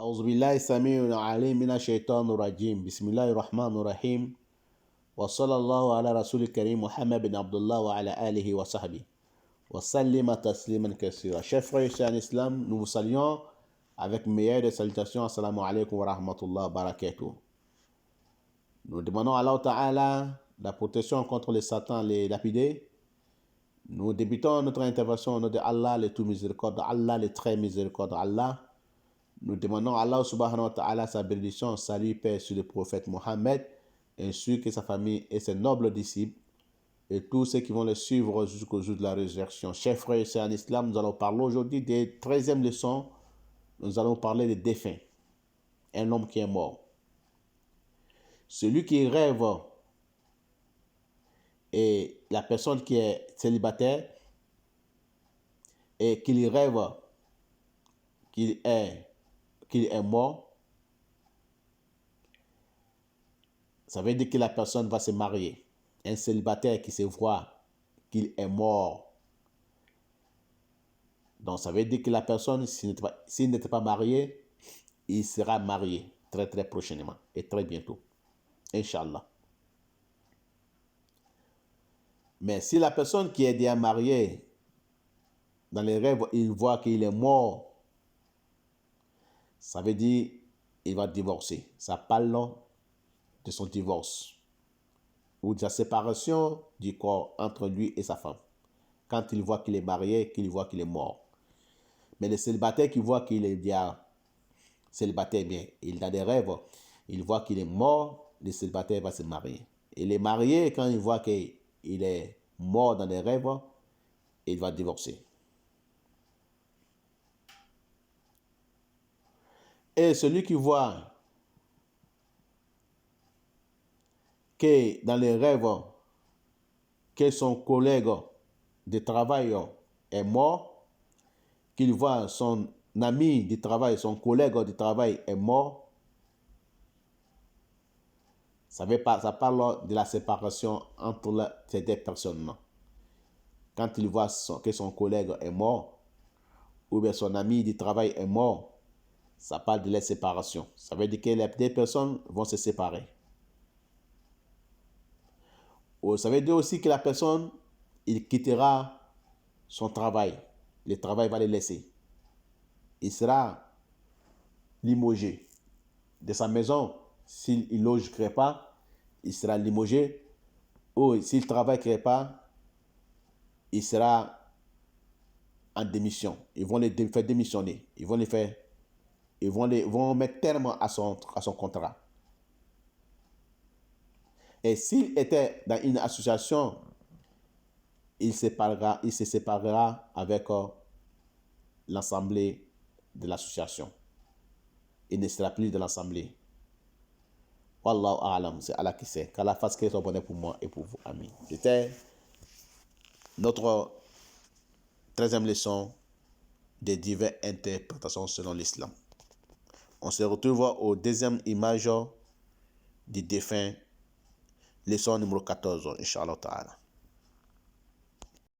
أعوذ بالله السميع العليم من الشيطان الرجيم بسم الله الرحمن الرحيم وصلى الله على رسول الكريم محمد بن عبد الله وعلى آله وصحبه وسلم تسليما كثيرا. Chers frères et sœurs en islam, nous vous saluons avec meilleure des salutations. Assalamu alaikum wa rahmatullah wa barakatuh. Nous demandons à Allah Ta'ala la protection contre les satans, les lapidés. Nous débutons notre intervention au nom de Allah, le tout miséricordieux, Allah, le très miséricordieux, Allah. Nous demandons à Allah subhanahu wa ta'ala sa bénédiction, salut, paix sur le prophète Mohammed, ainsi que sa famille et ses nobles disciples, et tous ceux qui vont le suivre jusqu'au jour de la résurrection. Chers frères et sœurs en islam, nous allons parler aujourd'hui des 13e leçons. Nous allons parler des défunts, un homme qui est mort. Celui qui rêve et la personne qui est célibataire et qu'il rêve qu'il est mort, ça veut dire que la personne va se marier. Un célibataire qui se voit qu'il est mort, donc ça veut dire que la personne, s'il n'était pas marié, il sera marié très très prochainement et très bientôt, Inch'Allah. Mais si la personne qui est déjà mariée, dans les rêves, il voit qu'il est mort, ça veut dire qu'il va divorcer. Ça parle de son divorce ou de la séparation du corps entre lui et sa femme. Quand il voit qu'il est marié, qu'il voit qu'il est mort. Mais le célibataire qui voit qu'il est déjà célibataire, bien, il a des rêves, il voit qu'il est mort, le célibataire va se marier. Et les mariés, quand il voit qu'il est mort dans les rêves, il va divorcer. Et celui qui voit que dans les rêves, que son collègue de travail est mort, qu'il voit son ami de travail, son collègue de travail est mort, ça parle de la séparation entre ces deux personnes. Quand il voit que son collègue est mort, ou bien son ami de travail est mort, ça parle de la séparation. Ça veut dire que les deux personnes vont se séparer. Ou ça veut dire aussi que la personne, il quittera son travail. Le travail va le laisser. Il sera limogé de sa maison. S'il ne loge pas, il sera limogé. Ou s'il ne travaille pas, il sera en démission. Ils vont le faire démissionner. Ils vont mettre terme à son contrat. Et s'il était dans une association, il se séparera avec l'assemblée de l'association. Il ne sera plus de l'assemblée. Wallahu a'lam, c'est Allah qui sait. Qu'Allah fasse qu'il soit bonheur pour moi et pour vous, amis. C'était notre 13e leçon des diverses interprétations selon l'islam. On se retrouve au deuxième image du défunt, leçon numéro 14, Inch'Allah Ta'ala.